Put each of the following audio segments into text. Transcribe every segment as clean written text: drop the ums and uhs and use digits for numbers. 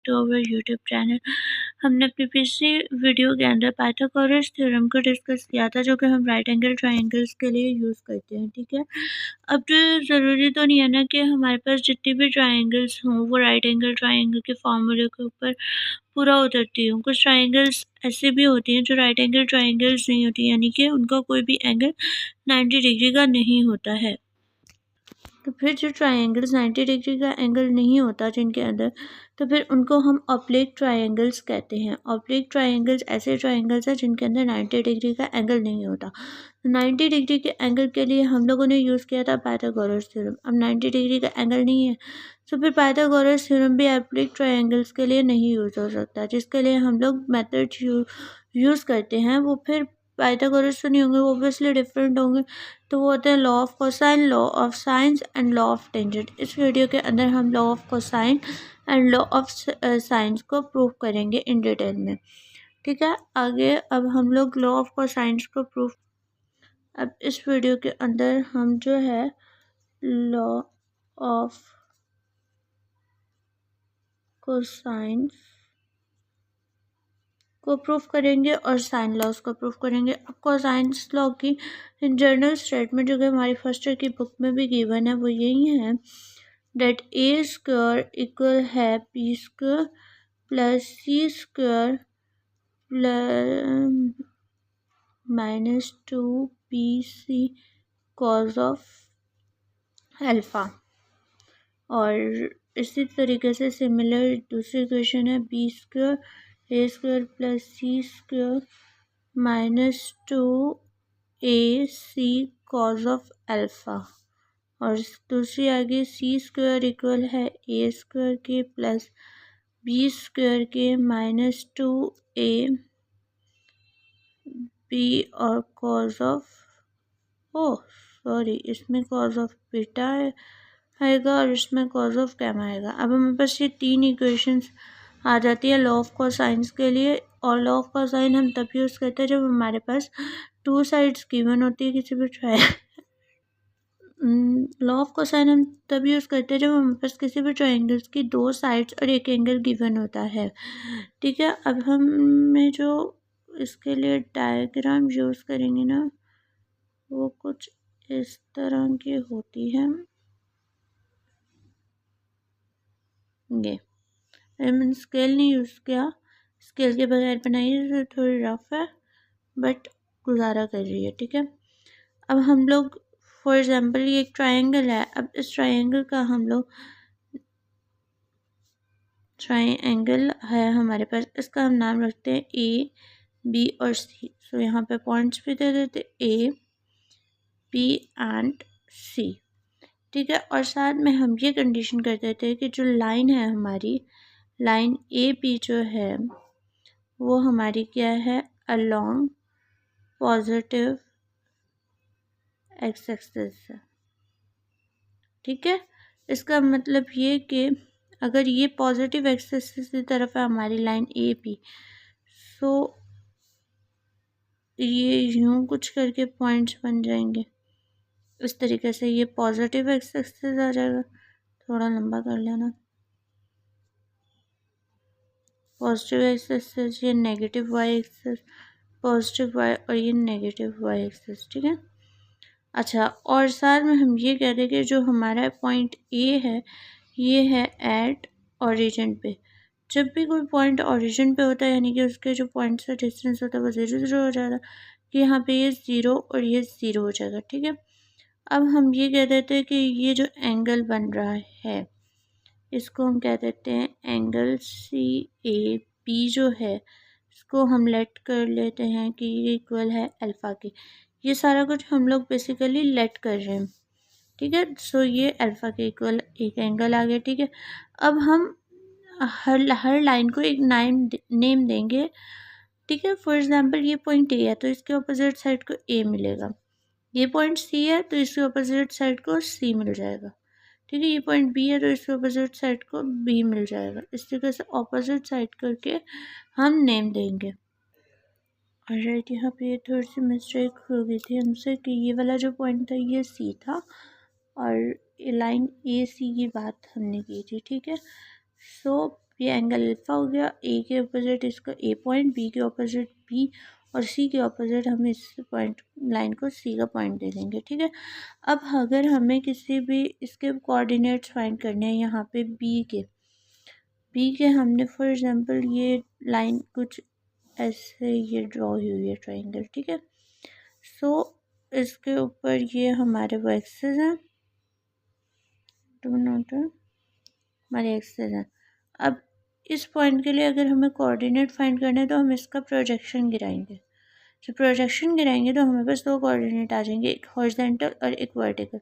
To our YouTube channel. हमने अपनी पिछली वीडियो के अंदर पाइथागोरस थ्योरम को डिस्कस किया था, जो कि हम राइट एंगल ट्रायंगल्स के लिए यूज़ करते हैं। ठीक है, अब ज़रूरी तो नहीं है ना कि हमारे पास जितनी भी ट्रायंगल्स हों वो राइट एंगल ट्रायंगल के फॉर्मूले के ऊपर पूरा उतरती हूँ। कुछ ट्रायंगल्स ऐसे भी होती हैं जो राइट एंगल ट्रायंगल्स नहीं होती, यानी कि उनका कोई भी एंगल 90 डिग्री का नहीं होता है। तो फिर जो ट्रायंगल्स 90 डिग्री का एंगल नहीं होता जिनके अंदर, तो फिर उनको हम ऑब्लिक ट्रायंगल्स कहते हैं। ऑब्लिक ट्रायंगल्स ऐसे ट्रायंगल्स हैं जिनके अंदर 90 डिग्री का एंगल नहीं होता। 90 डिग्री के एंगल के लिए हम लोगों ने यूज़ किया था पाइथागोरस थ्योरम। अब 90 डिग्री का एंगल नहीं है, तो फिर पाइथागोरस थ्योरम भी ऑब्लिक ट्रायंगल्स के लिए नहीं यूज़ हो सकता। जिसके लिए हम लोग मेथड यूज़ करते हैं वो फिर पाइथागोरस तो नहीं होंगे, वो ऑब्वियसली डिफरेंट होंगे। तो वो होते हैं law of cosine, law of science and law of tangent. इस वीडियो के अंदर हम law of cosine and law of science को प्रूव करेंगे इन डिटेल में। ठीक है, आगे अब हम लोग लॉ ऑफ कोसाइंस को प्रूव। अब इस वीडियो के अंदर हम जो है लॉ ऑफ कोसाइंस को प्रूफ करेंगे और साइन लॉस को प्रूफ करेंगे। अब कोसाइंस लॉ की जनरल स्टेटमेंट जो कि हमारी फर्स्ट ईयर की बुक में भी गिवन है वो यही है, डेट ए स्क्वायर इक्वल है b square plus c square plus -2 b C cos of alpha. और इसी तरीके से सिमिलर दूसरी इक्वेशन है b square a square plus c square -2 a c cos of alpha. और दूसरी आगे सी स्क्वायर इक्वल है ए स्क्वायर के प्लस बी स्क्वायर के -2 ए बी और कॉज ऑफ इसमें कॉज ऑफ बीटा आएगा और इसमें कॉज ऑफ गैमा आएगा। अब हमारे पास ये तीन इक्वेशंस आ जाती है लॉ ऑफ कोसाइंस के लिए। और लॉ ऑफ कोसाइन हम तब यूज़ करते हैं जब हमारे पास टू साइड्स गिवन होती है किसी भी लॉ ऑफ कोसाइन हम तब यूज़ करते हैं जब हमारे पास किसी भी ट्रायंगल्स की दो साइड्स और एक एंगल गिवन होता है। ठीक है, अब हमें जो इसके लिए डायग्राम यूज़ करेंगे ना वो कुछ इस तरह की होती है। ये मैंने स्केल नहीं यूज़ किया, स्केल के बगैर बनाई है, तो थोड़ी रफ है बट गुजारा कर रही है। ठीक है, अब हम लोग फॉर एग्जांपल ये एक ट्रायंगल है। अब इस ट्रायंगल का हम लोग ट्रायंगल है हमारे पास, इसका हम नाम रखते हैं ए बी और सी। सो यहाँ पे पॉइंट्स भी दे देते ए बी एंड सी। ठीक है, और साथ में हम ये कंडीशन कर देते हैं कि जो लाइन है हमारी लाइन ए बी जो है वो हमारी क्या है, अलोंग पॉजिटिव एक्स एक्सिस है। ठीक है, इसका मतलब ये कि अगर ये पॉजिटिव एक्स एक्सिस की तरफ है हमारी लाइन ए बी, सो ये यूं कुछ करके पॉइंट्स बन जाएंगे इस तरीके से। ये पॉजिटिव एक्स एक्सिस आ जाएगा, थोड़ा लंबा कर लेना, पॉजिटिव एक्स एक्सिस, ये negative y axis, positive y और ये नेगेटिव वाई एक्सिस। ठीक है, अच्छा, और साथ में हम ये कह दें कि जो हमारा पॉइंट ए है ये है एट ओरिजिन पे। जब भी कोई पॉइंट ओरिजिन पे होता है यानी कि उसके जो पॉइंट से डिस्टेंस होता है वो 0 0 हो जाएगा, कि यहाँ पे ये 0 और ये 0 हो जाएगा। ठीक है, अब हम ये कह देते हैं कि ये जो एंगल बन रहा है इसको हम कह देते हैं एंगल सी ए बी जो है इसको हम लेट कर लेते हैं कि ये इक्वल है अल्फ़ा के। ये सारा कुछ हम लोग बेसिकली लेट कर रहे हैं। ठीक है, सो ये अल्फ़ा के इक्वल एक एंगल आ गया। ठीक है, अब हम हर लाइन को एक नेम देंगे। ठीक है, फॉर एग्जांपल ये पॉइंट ए है तो इसके ऑपोजिट साइड को ए मिलेगा, ये पॉइंट सी है तो इसके ऑपोजिट साइड को सी मिल जाएगा। ठीक है, ये पॉइंट बी है तो इसके ऑपोजिट साइड को बी मिल जाएगा। इस तरीके से ऑपोजिट साइड करके हम नेम देंगे। राइट, यहाँ पे थोड़ी सी मिस्टेक हो गई थी हमसे कि ये वाला जो पॉइंट था ये सी था और लाइन ए सी की बात हमने की थी। ठीक है, सो ये एंगल अल्फा हो गया, ए के ऑपोजिट इसका ए पॉइंट, बी के ऑपोजिट बी और सी के ऑपोजिट हम इस पॉइंट लाइन को सी का पॉइंट दे देंगे। ठीक है, अब अगर हमें किसी भी इसके कोऑर्डिनेट्स फाइंड करने हैं यहाँ पे बी के हमने फॉर एग्जांपल ये लाइन कुछ ऐसे ये ड्रॉ हुई है ट्राइंगल। ठीक है, सो इसके ऊपर ये हमारे वो एक्सेस हैं, हमारे एक्सेस हैं। अब इस पॉइंट के लिए अगर हमें कोऑर्डिनेट फाइंड करना है तो हम इसका प्रोजेक्शन गिराएंगे। जब प्रोजेक्शन गिराएंगे तो हमें बस दो कोऑर्डिनेट आ जाएंगे, एक हॉरिजॉन्टल और एक वर्टिकल।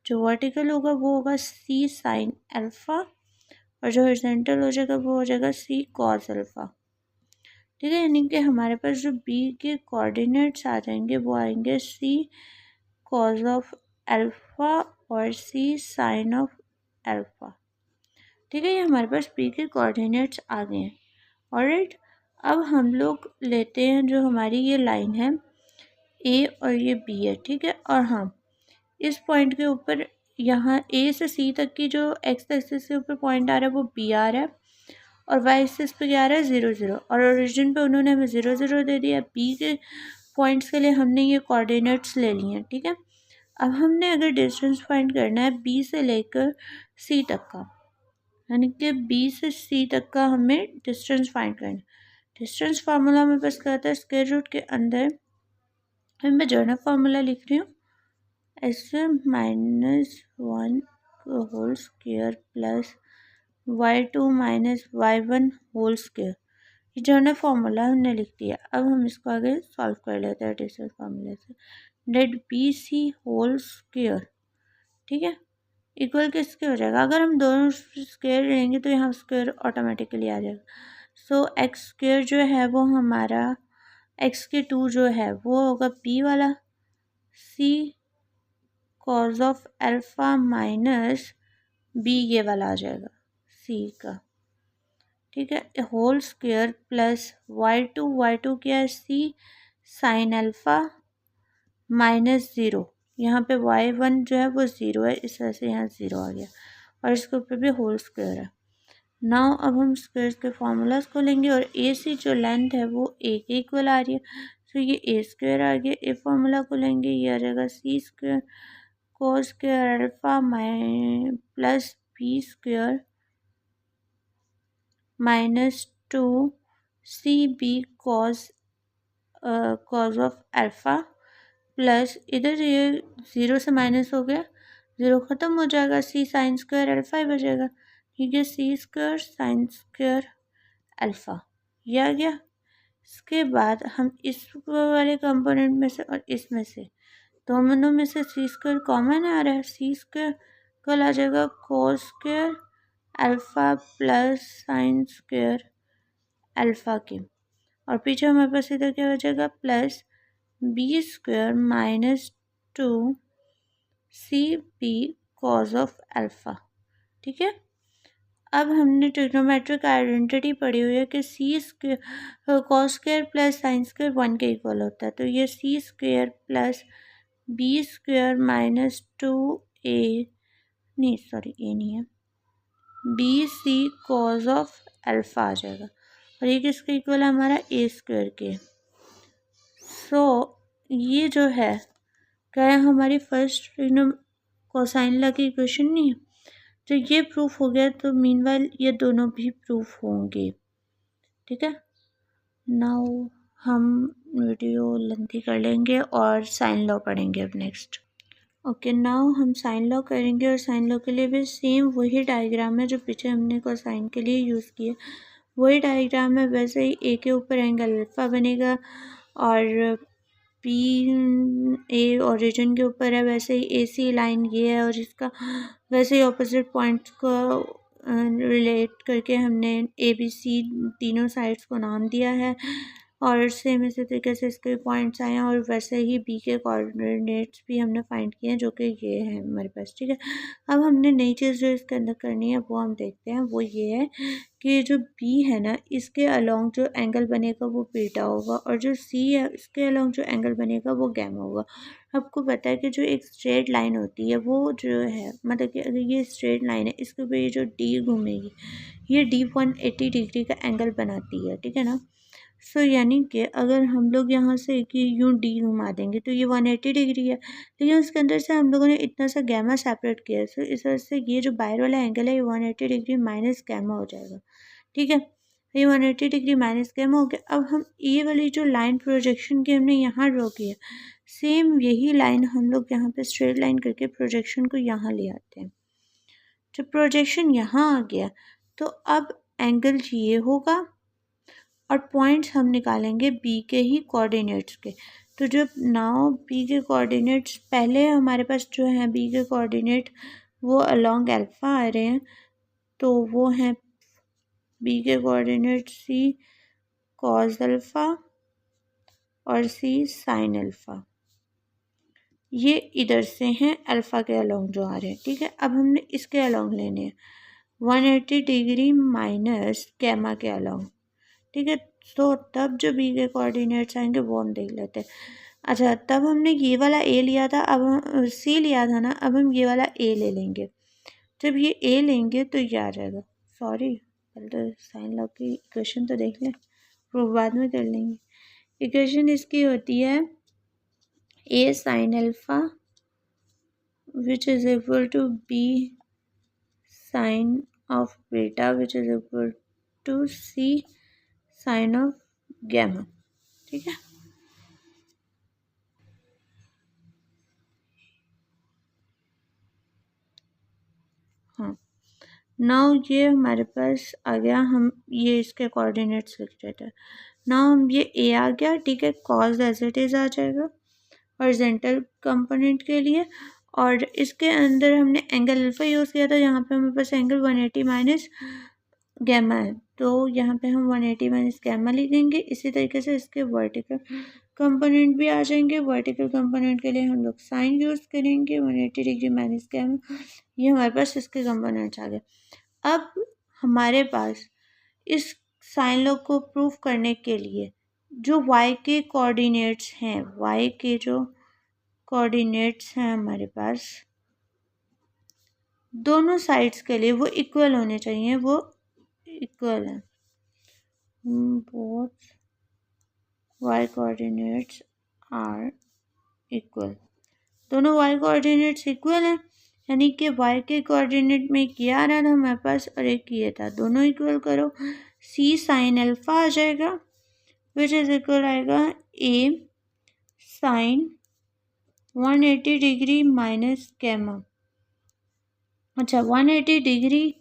जो वर्टिकल होगा वो होगा सी साइन अल्फ़ा और जो हॉरिजॉन्टल हो जाएगा वो हो जाएगा सी कॉस अल्फ़ा। ठीक है, यानी कि हमारे पास जो बी के कोऑर्डिनेट्स आ जाएंगे वो आएंगे सी कॉस ऑफ अल्फ़ा और सी साइन ऑफ अल्फ़ा। ठीक है, ये हमारे पास बी के कोऑर्डिनेट्स आ गए हैं। ऑलराइट, अब हम लोग लेते हैं जो हमारी ये लाइन है ए और ये बी है। ठीक है, और हाँ इस पॉइंट के ऊपर यहाँ ए से सी तक की जो एक्स एक्सिस के ऊपर पॉइंट आ रहा है वो बी आ रहा है और वाई एक्सिस पे क्या आ रहा है 0 0 और ओरिजिन पे उन्होंने हमें 0 0 दे दिया। बी के पॉइंट्स के लिए हमने ये कोऑर्डिनेट्स ले लिए हैं। ठीक है, अब हमने अगर डिस्टेंस फाइंड करना है बी से लेकर सी तक का, यानी कि बी से सी तक का हमें डिस्टेंस फाइंड करना है। डिस्टेंस फार्मूला में बस कहता है स्क्वायर रूट के अंदर मैं जनरल फार्मूला लिख रही हूँ, x1 -1 whole square plus y2 - y1 whole square. ये जनरल फार्मूला हमने लिख दिया। अब हम इसको आगे सॉल्व कर लेते हैं डिस्टेंस फार्मूले से। That b c whole square, ठीक है, इक्वल किसके हो जाएगा? अगर हम दोनों स्क्वायर लेंगे तो यहाँ स्क्वायर ऑटोमेटिकली आ जाएगा। सो एक्स स्क्वायर जो है वो हमारा एक्स के 2 जो है वो होगा पी वाला C cos of alpha minus B ये वाला आ जाएगा सी का। ठीक है, होल स्क्वायर प्लस y2 क्या है सी साइन अल्फ़ा माइनस 0, यहाँ पे y1 जो है वो 0 है, इस वजह से यहाँ 0 आ गया और इसके ऊपर भी होल स्क्वायर है। नाउ अब हम स्क्वायर के फार्मूलाज को लेंगे और ए सी जो लेंथ है वो ए के इक्वल आ रही है, तो ये ए स्क्वायर आ गया। ए फार्मूला को लेंगे, ये आ जाएगा C square cos square alpha plus B square -2 C B cos of alpha plus इधर ये 0 से माइनस हो गया, 0 ख़त्म हो जाएगा, सी साइन स्क्वायर अल्फ़ा ही बचेगा। ठीक है, सी स्क्वायर साइन स्क्वायर अल्फ़ा ये आ गया। इसके बाद हम इस वाले कंपोनेंट में से और इसमें से दोनों में से सी स्क्वायर कॉमन आ रहा है, सी स्क्वायर कल आ जाएगा cos square alpha plus sine square alpha के, और पीछे हमारे पास इधर क्या हो जाएगा plus B square -2 C b cos of alpha. ठीक है, अब हमने ट्रिग्नोमेट्रिक आइडेंटिटी पढ़ी हुई है कि C square cos square plus sine square 1 के इक्वल होता है, तो ये C square plus B square -2 नहीं है B C cos of alpha आ जाएगा और ये किसके इक्वल है हमारा ए स्क्वायर के। सो ये जो है क्या है हमारी फर्स्ट कोसाइन लॉ की इक्वेशन नहीं है, तो ये प्रूफ हो गया, तो मीनवाइल ये दोनों भी प्रूफ होंगे। ठीक है, नाउ हम वीडियो लेंथी कर लेंगे और साइन लॉ पढ़ेंगे अब नेक्स्ट। ओके, नाउ हम साइन लॉ करेंगे और साइन लॉ के लिए भी सेम वही डायग्राम है जो पीछे हमने कोसाइन के लिए यूज़ किया, वही डायग्राम है। वैसे ही ए के ऊपर एंगल अल्फ़ा बनेगा और पी ए ओरिजिन के ऊपर है, वैसे ही ए सी लाइन ये है और इसका वैसे ही ऑपोजिट पॉइंट्स को रिलेट करके हमने ए बी सी तीनों साइड्स को नाम दिया है। और सेम इसी तरीके से इसके पॉइंट्स आए हैं और वैसे ही बी के कोऑर्डिनेट्स भी हमने फाइंड किए हैं जो कि ये है हमारे पास, ठीक है। अब हमने नई चीज़ जो इसके अंदर करनी है वो हम देखते हैं, वो ये है कि जो बी है ना इसके अलोंग जो एंगल बनेगा वो बीटा होगा और जो सी है इसके अलोंग जो एंगल बनेगा वो गैमा होगा। आपको पता है कि जो एक स्ट्रेट लाइन होती है वो जो है मतलब कि अगर ये स्ट्रेट लाइन है इसके ऊपर ये जो डी घूमेगी ये डी 180 डिग्री का एंगल बनाती है, ठीक है ना। सो यानी कि अगर हम लोग यहाँ से कि यूँ डी घुमा देंगे तो ये 180 डिग्री है, लेकिन उसके अंदर से हम लोगों ने इतना सा गैमा सेपरेट किया है। सो इस वजह से ये जो बाहर वाला एंगल है ये 180 डिग्री माइनस गैमा हो जाएगा, ठीक है। ये 180 डिग्री माइनस गैमा हो गया। अब हम ये वाली जो लाइन प्रोजेक्शन की हमने यहाँ ड्रॉ की है, सेम यही लाइन हम लोग यहाँ पे स्ट्रेट लाइन करके प्रोजेक्शन को यहाँ ले आते हैं। जब प्रोजेक्शन यहाँ आ गया तो अब एंगल ये होगा और पॉइंट्स हम निकालेंगे बी के ही कोऑर्डिनेट्स के। तो जब नाउ बी के कोऑर्डिनेट्स पहले हमारे पास जो हैं बी के कोऑर्डिनेट वो अलोंग अल्फ़ा आ रहे हैं, तो वो हैं बी के कोऑर्डिनेट सी कॉस अल्फ़ा और सी साइन अल्फ़ा। ये इधर से हैं अल्फ़ा के अलोंग जो आ रहे हैं, ठीक है। अब हमने इसके अलोंग लेने हैं 180 डिग्री माइनस गैमा के अलोंग, ठीक है। तो तब जो बी के कोऑर्डिनेट्स आएंगे वो हम देख लेते हैं। अच्छा, तब हमने ये वाला ए लिया था, अब हम सी लिया था ना, अब हम ये वाला ए ले लेंगे। जब ये ए लेंगे तो ये आ जाएगा, सॉरी पहले तो साइन लॉ की इक्वेशन तो देख लें, प्रूफ बाद में कर लेंगे। इक्वेशन इसकी होती है A sine alpha which is equal to B sine of beta which is equal to C sine of gamma, ठीक है। हाँ, नाउ ये हमारे पास आ गया, हम ये इसके कोऑर्डिनेट्स लिख देते हैं। नाउ हम ये ए आ गया, ठीक है, कॉस एज इट इज़ आ जाएगा हॉरिजॉन्टल कंपोनेंट के लिए। और इसके अंदर हमने एंगल अल्फ़ा यूज़ किया था, यहाँ पे हमारे पास एंगल 180 माइनस गैमा है, तो यहाँ पे हम 180 माइनस गैमा लिखेंगे। इसी तरीके से इसके वर्टिकल कंपोनेंट भी आ जाएंगे। वर्टिकल कंपोनेंट के लिए हम लोग साइन यूज़ करेंगे 180 डिग्री माइनस गैमा। ये हमारे पास इसके कंपोनेंट्स आ गए। अब हमारे पास इस साइन लॉ को प्रूफ करने के लिए जो y के कोऑर्डिनेट्स हैं, y के जो कोऑर्डिनेट्स हैं हमारे पास दोनों साइड्स के लिए वो इक्वल होने चाहिए, वो इक्वल है। Both y coordinates are equal, दोनों y कोऑर्डिनेट्स इक्वल हैं, यानी कि y के कोऑर्डिनेट में एक ये आ रहा था हमारे पास और एक ये था, दोनों इक्वल करो, c साइन अल्फ़ा आ जाएगा विच इज़ इक्वल आएगा a sine 180 degree minus gamma. अच्छा, 180 डिग्री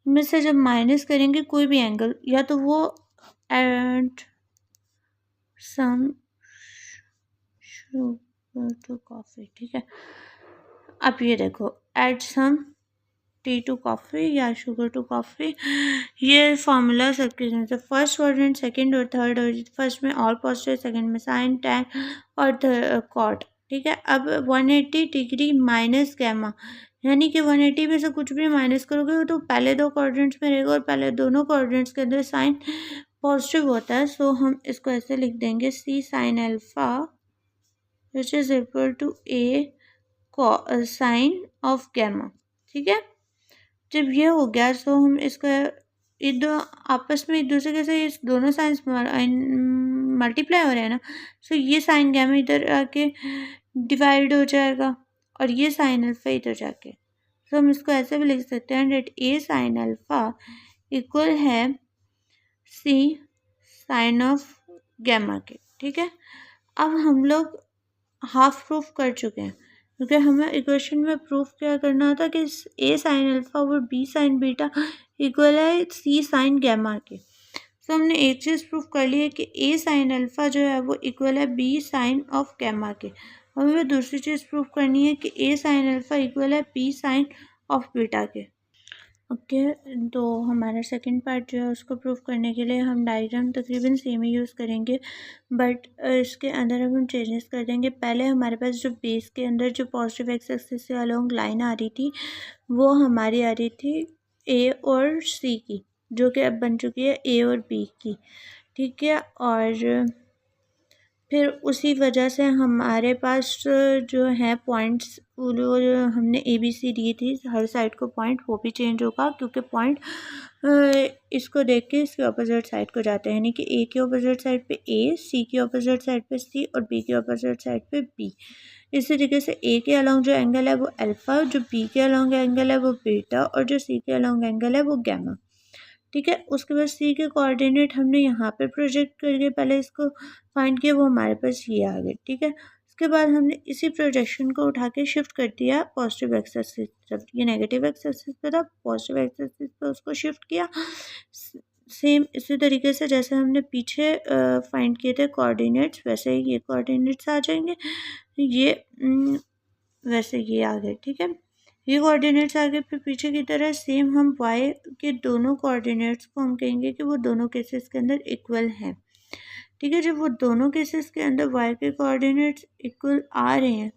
में से जब माइनस करेंगे कोई भी एंगल, या तो वो add some sugar to coffee, ठीक है। अब ये देखो add some tea to coffee या शुगर टू कॉफ़ी, ये फार्मूला सबके जैसे फर्स्ट क्वाड्रेंट, सेकंड और थर्ड, और फर्स्ट में ऑल पॉजिटिव, सेकंड में साइन टैन और कॉट, ठीक है। अब 180 डिग्री माइनस गैमा, यानी कि 180 में से कुछ भी माइनस करोगे तो पहले दो क्वाड्रेंट्स में रहेगा और पहले दोनों क्वाड्रेंट्स के अंदर साइन पॉजिटिव होता है। सो हम इसको ऐसे लिख देंगे C sine alpha which is equal to A sine of gamma, ठीक है। जब ये हो गया तो हम इसको आपस में एक दूसरे के से इस दोनों साइंस मल्टीप्लाई हो रहे हैं ना, सो ये साइन गैमा इधर आके डिवाइड हो जाएगा और ये साइन अल्फ़ा इधर जाके, तो हम इसको ऐसे भी लिख सकते हैं डेट ए साइन अल्फ़ा इक्वल है सी साइन ऑफ गैमा के, ठीक है। अब हम लोग हाफ प्रूफ कर चुके हैं, क्योंकि हमें इक्वेशन में प्रूफ क्या करना होता है कि ए साइन अल्फ़ा और बी साइन बीटा इक्वल है सी साइन गैमा के। तो हमने एक चीज़ प्रूफ कर ली है कि ए साइन अल्फ़ा जो है वो इक्वल है बी साइन ऑफ गैमा के। अब हमें दूसरी चीज़ प्रूफ करनी है कि ए साइन अल्फ़ा इक्वल है बी साइन ऑफ बीटा के। ओके, तो हमारा सेकंड पार्ट जो है उसको प्रूव करने के लिए हम डायग्राम तकरीबन सेम ही यूज़ करेंगे, बट इसके अंदर अब हम चेंजेस कर देंगे। पहले हमारे पास जो बेस के अंदर जो पॉजिटिव एक्स एक्सिस से अलोंग लाइन आ रही थी वो हमारी आ रही थी ए और सी की, जो कि अब बन चुकी है ए और बी की, ठीक है। और फिर उसी वजह से हमारे पास जो है पॉइंट्स, वो जो हमने ए बी सी दी थी हर साइड को पॉइंट, वो भी चेंज होगा क्योंकि पॉइंट इसको देख के इसके ऑपोजिट साइड को जाते हैं, यानी कि ए के ऑपोजिट साइड पे ए, सी की ऑपोजिट साइड पे सी और बी के ऑपोजिट साइड पे बी। इसी तरीके से ए के अलॉन्ग जो एंगल है वो अल्फ़ा, जो बी के अलॉन्ग एंगल है वो बीटा और जो सी के अलॉन्ग एंगल है वो गैमा, ठीक है। उसके बाद सी के कोऑर्डिनेट हमने यहाँ पे प्रोजेक्ट करके पहले इसको फाइंड किया, वो हमारे पास ये आ गए, ठीक है। उसके बाद हमने इसी प्रोजेक्शन को उठा के शिफ्ट कर दिया पॉजिटिव एक्स एक्सिस की तरफ, ये नेगेटिव एक्स एक्सिस पे था, पॉजिटिव एक्स एक्सिस पे उसको शिफ्ट किया। सेम इसी तरीके से जैसे हमने पीछे फाइंड किए थे कोऑर्डिनेट्स, वैसे ही ये कोऑर्डिनेट्स आ जाएंगे, ये वैसे ये आ गए, ठीक है। ये कोऑर्डिनेट्स आ गए, फिर पीछे की तरह सेम हम वाई के दोनों कोऑर्डिनेट्स को हम कहेंगे कि वो दोनों केसेस के अंदर इक्वल हैं, ठीक है। जब वो दोनों केसेस के अंदर वाई के कोऑर्डिनेट्स इक्वल आ रहे हैं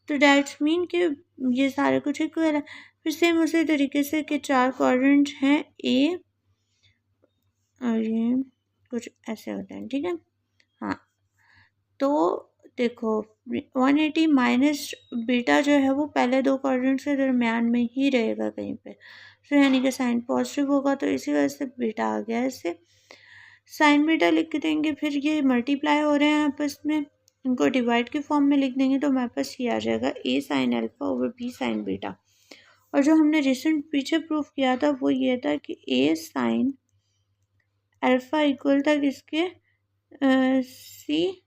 तो डैट्स मीन कि ये सारे कुछ इक्वल है। फिर सेम उसी तरीके से कि चार कोऑर्डिनेट्स हैं ए और ये कुछ ऐसे होते हैं, ठीक है। हाँ, तो देखो 180 माइनस बीटा जो है वो पहले दो कोऑर्डिनेट्स के दरमियान में ही रहेगा कहीं पे, तो यानी कि साइन पॉजिटिव होगा, तो इसी वजह से बीटा आ गया इससे। साइन बीटा लिख देंगे, फिर ये मल्टीप्लाई हो रहे हैं आपस में, इनको डिवाइड के फॉर्म में लिख देंगे तो हमारे पास ये आ जाएगा A sine alpha over B sine beta. और जो हमने रिसेंट पीछे प्रूफ किया था वो ये था कि ए साइन अल्फा इक्वल था किसके, सी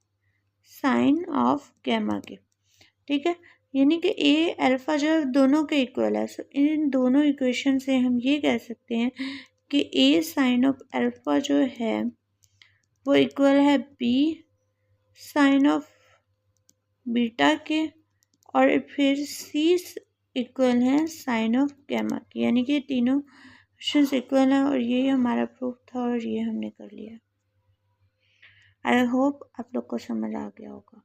साइन ऑफ गैमा के, ठीक है। यानी कि ए अल्फ़ा जो है दोनों के इक्वल है, सो इन दोनों इक्वेशन से हम ये कह सकते हैं कि ए साइन ऑफ अल्फ़ा जो है वो इक्वल है बी साइन ऑफ बीटा के, और फिर सी इक्वल है साइन ऑफ गैमा के, यानी कि तीनों क्वेश्चन इक्वल हैं। और ये हमारा प्रूफ था और ये हमने कर लिया। आई होप आप लोग को समझ आ गया होगा।